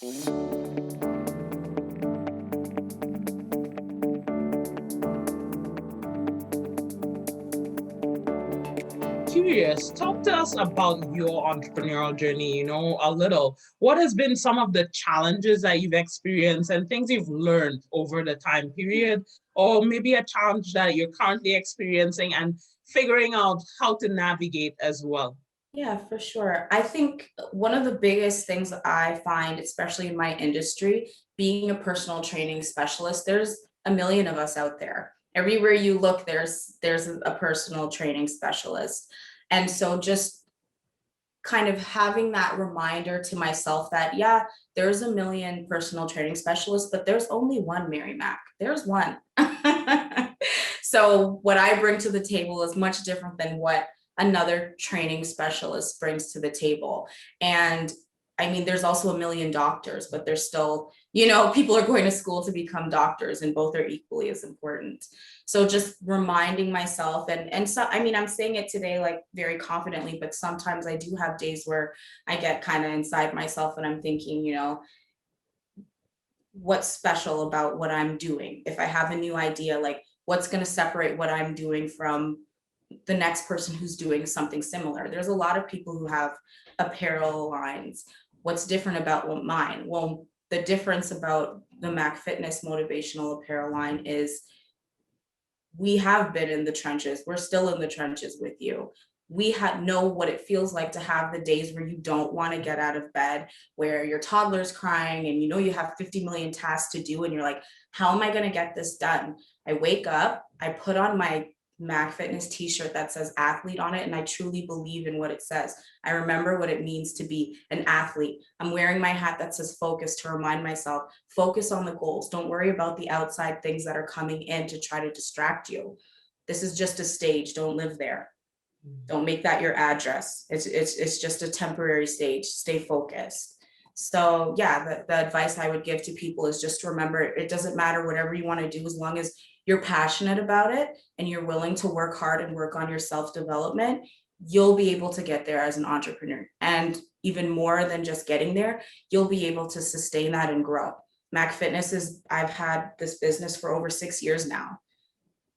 Curious, talk to us about your entrepreneurial journey, a little. What has been some of the challenges that you've experienced and things you've learned over the time period, or maybe a challenge that you're currently experiencing and figuring out how to navigate as well? Yeah, for sure. I think one of the biggest things I find, especially in my industry, being a personal training specialist, there's a million of us out there. Everywhere you look, there's a personal training specialist. And so just kind of having that reminder to myself that, yeah, there's a million personal training specialists, but there's only one Mary Mackk. There's one. So what I bring to the table is much different than what another training specialist brings to the table. And I mean, there's also a million doctors, but there's still, people are going to school to become doctors, and both are equally as important. So just reminding myself, and so, I mean, I'm saying it today like very confidently, but sometimes I do have days where I get kind of inside myself and I'm thinking, what's special about what I'm doing? If I have a new idea, like what's going to separate what I'm doing from the next person who's doing something similar? There's a lot of people who have apparel lines. What's different about mine? Well, the difference about the Mackk Fitness motivational apparel line is we have been in the trenches. We're still in the trenches with you. We know what it feels like to have the days where you don't want to get out of bed, where your toddler's crying and you have 50 million tasks to do, and you're like, how am I going to get this done? I wake up, I put on my Mackk Fitness t-shirt that says athlete on it, and I truly believe in what it says. I remember what it means to be an athlete. I'm wearing my hat that says focus to remind myself, focus on the goals. Don't worry about the outside things that are coming in to try to distract you. This is just a stage. Don't live there. Don't make that your address. It's just a temporary stage. Stay focused. So yeah, the advice I would give to people is just to remember, it doesn't matter whatever you want to do, as long as you're passionate about it and you're willing to work hard and work on your self-development, you'll be able to get there as an entrepreneur. And even more than just getting there, you'll be able to sustain that and grow. Mackk Fitness I've had this business for over 6 years now.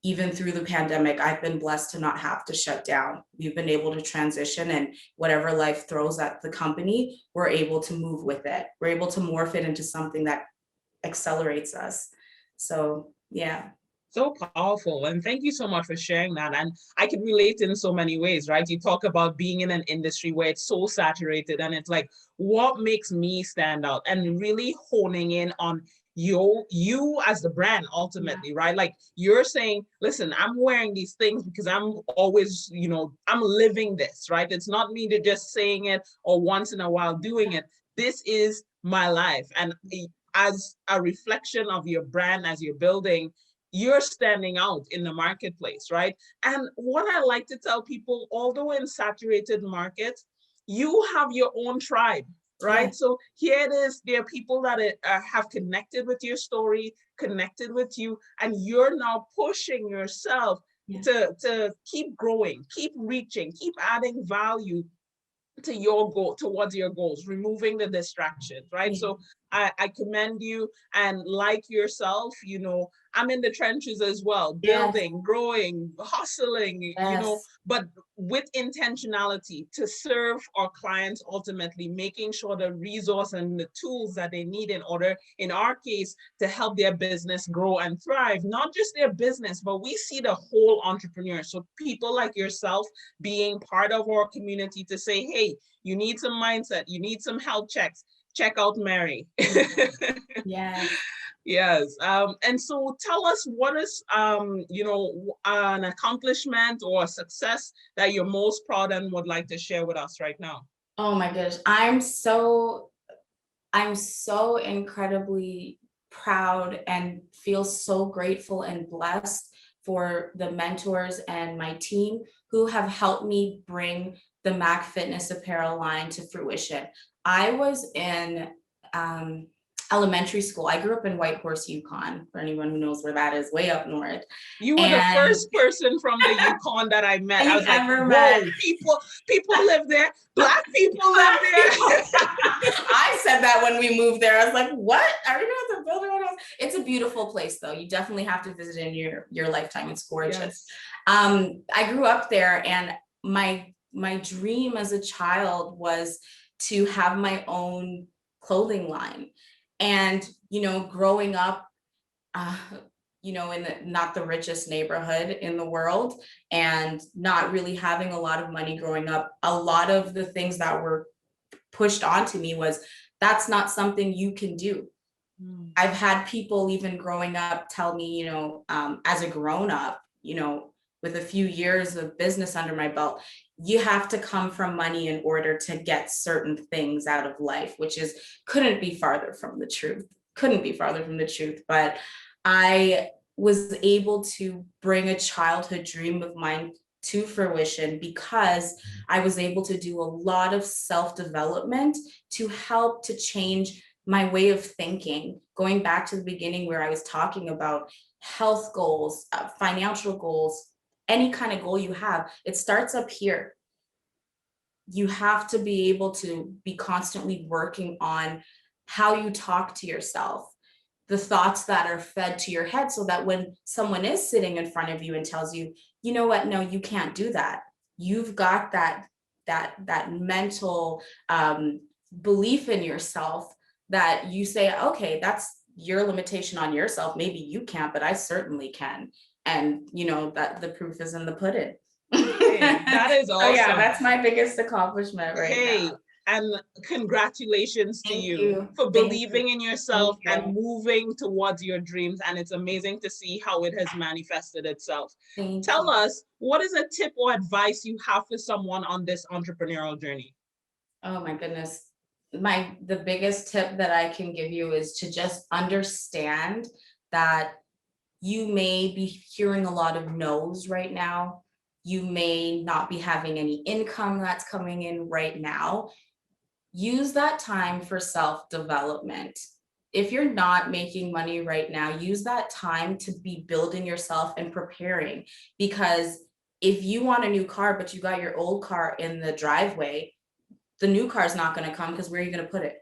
Even through the pandemic, I've been blessed to not have to shut down. We've been able to transition, and whatever life throws at the company, we're able to move with it. We're able to morph it into something that accelerates us. So yeah. So powerful. And thank you so much for sharing that. And I can relate in so many ways, right? You talk about being in an industry where it's so saturated, and it's like, what makes me stand out? And really honing in on you as the brand ultimately, right? Like you're saying, listen, I'm wearing these things because I'm always, I'm living this, right? It's not me to just saying it or once in a while doing it. This is my life. And as a reflection of your brand, as you're building, you're standing out in the marketplace, right? And what I like to tell people, although in saturated markets, you have your own tribe, right? Yeah. So here it is, there are people that have connected with your story, connected with you, and you're now pushing yourself to keep growing, keep reaching, keep adding value to your goal, towards your goals, removing the distractions, right? Yeah. So I commend you, and like yourself, I'm in the trenches as well, building, growing, hustling, but with intentionality to serve our clients, ultimately making sure the resource and the tools that they need in order, in our case, to help their business grow and thrive, not just their business, but we see the whole entrepreneur. So people like yourself being part of our community to say, hey, you need some mindset, you need some health checks, check out Mary. Yeah. Yes. And so tell us, what is, an accomplishment or a success that you're most proud and would like to share with us right now? Oh my gosh. I'm so incredibly proud and feel so grateful and blessed for the mentors and my team who have helped me bring the Mackk Fitness apparel line to fruition. I was in elementary school. I grew up in Whitehorse, Yukon, for anyone who knows where that is, way up north. You were the And first person from the Yukon that I met. I you've was like, ever whoa, met. people live there. Black people live there. I said that when we moved there. I was like, what? Are we going to have to build our own house? It's a beautiful place, though. You definitely have to visit in your lifetime. It's gorgeous. Yes. I grew up there, and my dream as a child was to have my own clothing line. And, growing up, in not the richest neighborhood in the world, and not really having a lot of money growing up, a lot of the things that were pushed onto me was, that's not something you can do. I've had people even growing up tell me, as a grown up, with a few years of business under my belt, you have to come from money in order to get certain things out of life, which couldn't be farther from the truth. But I was able to bring a childhood dream of mine to fruition because I was able to do a lot of self-development to help to change my way of thinking. Going back to the beginning where I was talking about health goals, financial goals, any kind of goal you have, it starts up here. You have to be able to be constantly working on how you talk to yourself, the thoughts that are fed to your head, so that when someone is sitting in front of you and tells you, you know what, no, you can't do that. You've got that mental belief in yourself that you say, okay, that's your limitation on yourself. Maybe you can't, but I certainly can. And that the proof is in the pudding. Hey, that is awesome. Oh yeah, that's my biggest accomplishment right now. And congratulations to you for believing in yourself and moving towards your dreams. And it's amazing to see how it has manifested itself. Tell us, what is a tip or advice you have for someone on this entrepreneurial journey? Oh my goodness. The biggest tip that I can give you is to just understand that you may be hearing a lot of no's right now. You may not be having any income that's coming in right now. Use that time for self-development. If you're not making money right now, use that time to be building yourself and preparing. Because if you want a new car, but you got your old car in the driveway, the new car is not going to come, because where are you going to put it?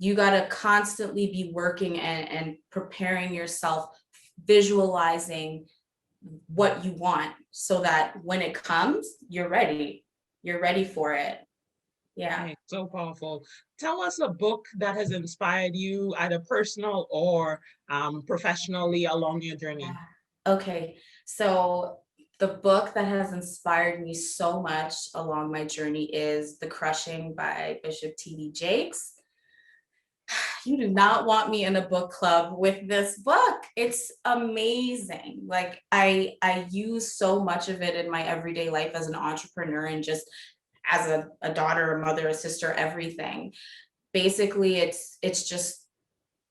You got to constantly be working and preparing yourself, visualizing what you want, so that when it comes, you're ready for it. Yeah. Okay, so powerful. Tell us a book that has inspired you, either personal or professionally, along your journey. Okay, so the book that has inspired me so much along my journey is The Crushing by Bishop T.D. Jakes. You do not want me in a book club with this book. It's amazing. Like I use so much of it in my everyday life as an entrepreneur, and just as a daughter, a mother, a sister, everything. Basically, it's just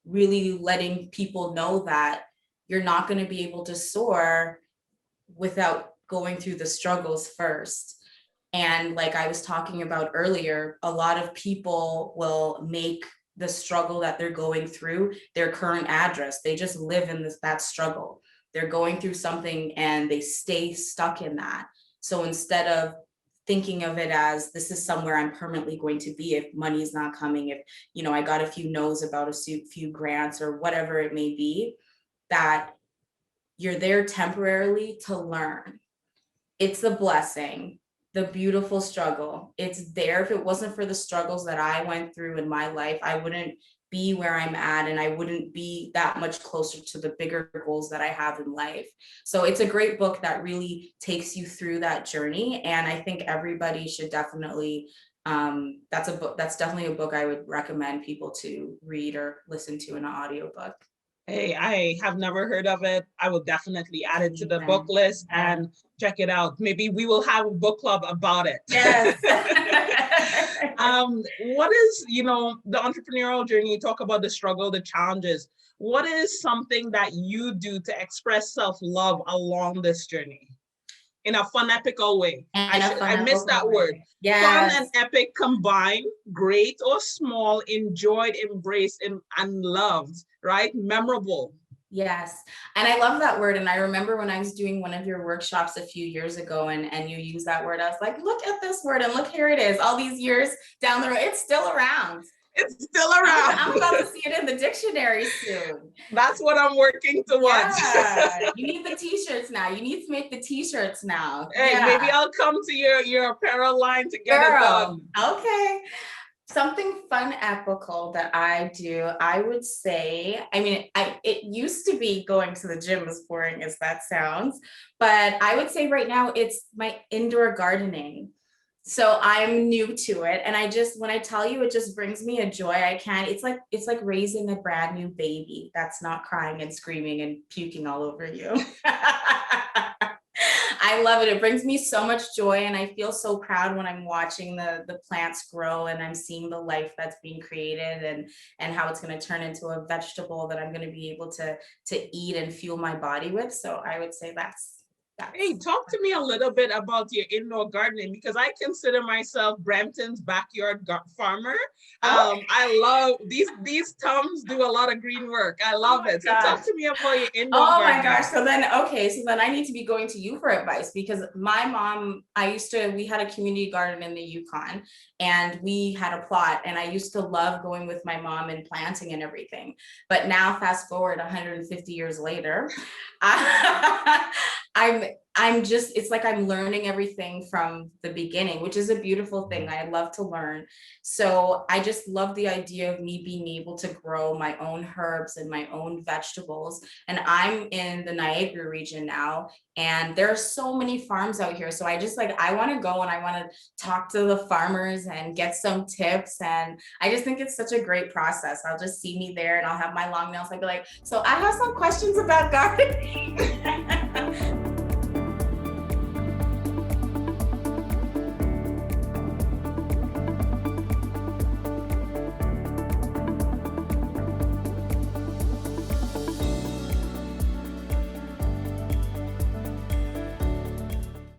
really letting people know that you're not going to be able to soar without going through the struggles first. And like I was talking about earlier, a lot of people will make the struggle that they're going through their current address. They just live in that struggle. They're going through something and they stay stuck in that. So instead of thinking of it as, this is somewhere I'm permanently going to be if money's not coming, if I got a few no's about a few grants or whatever it may be, that you're there temporarily to learn. It's a blessing. The beautiful struggle. It's there. If it wasn't for the struggles that I went through in my life, I wouldn't be where I'm at, and I wouldn't be that much closer to the bigger goals that I have in life. So it's a great book that really takes you through that journey. And I think everybody should definitely, that's definitely a book I would recommend people to read or listen to in an audiobook. Hey, I have never heard of it. I will definitely add it to the book list and check it out. Maybe we will have a book club about it. Yes. What is, the entrepreneurial journey? You talk about the struggle, the challenges. What is something that you do to express self-love along this journey? in a fun, epical way. And I missed that word. Yes. Fun and epic combined, great or small, enjoyed, embraced, and loved, right? Memorable. Yes. And I love that word. And I remember when I was doing one of your workshops a few years ago and you used that word, I was like, look at this word and look, here it is. All these years down the road, it's still around. It's still around. I'm about to see it in the dictionary soon. That's what I'm working towards. Yeah. You need the t-shirts now. You need to make the t-shirts now. Hey, yeah. Maybe I'll come to your apparel line to get it done. Okay. Something fun, epical that I do, I would say, I mean, it used to be going to the gym, as boring as that sounds, but I would say right now it's my indoor gardening. So I'm new to it. And when I tell you, it just brings me a joy. It's like raising a brand new baby that's not crying and screaming and puking all over you. I love it. It brings me so much joy, and I feel so proud when I'm watching the plants grow and I'm seeing the life that's being created and how it's going to turn into a vegetable that I'm going to be able to eat and fuel my body with. So I would say that's. Hey, talk to me a little bit about your indoor gardening, because I consider myself Brampton's backyard farmer. I love these Toms do a lot of green work. I love it. So talk to me about your indoor gardening. Oh my gosh. So then I need to be going to you for advice, because my mom, we had a community garden in the Yukon and we had a plot, and I used to love going with my mom and planting and everything. But now fast forward 150 years later, it's like I'm learning everything from the beginning, which is a beautiful thing. I love to learn. So I just love the idea of me being able to grow my own herbs and my own vegetables. And I'm in the Niagara region now, and there are so many farms out here. So I want to go and I want to talk to the farmers and get some tips. And I just think it's such a great process. I'll just see me there and I'll have my long nails. I'll be like, so I have some questions about gardening.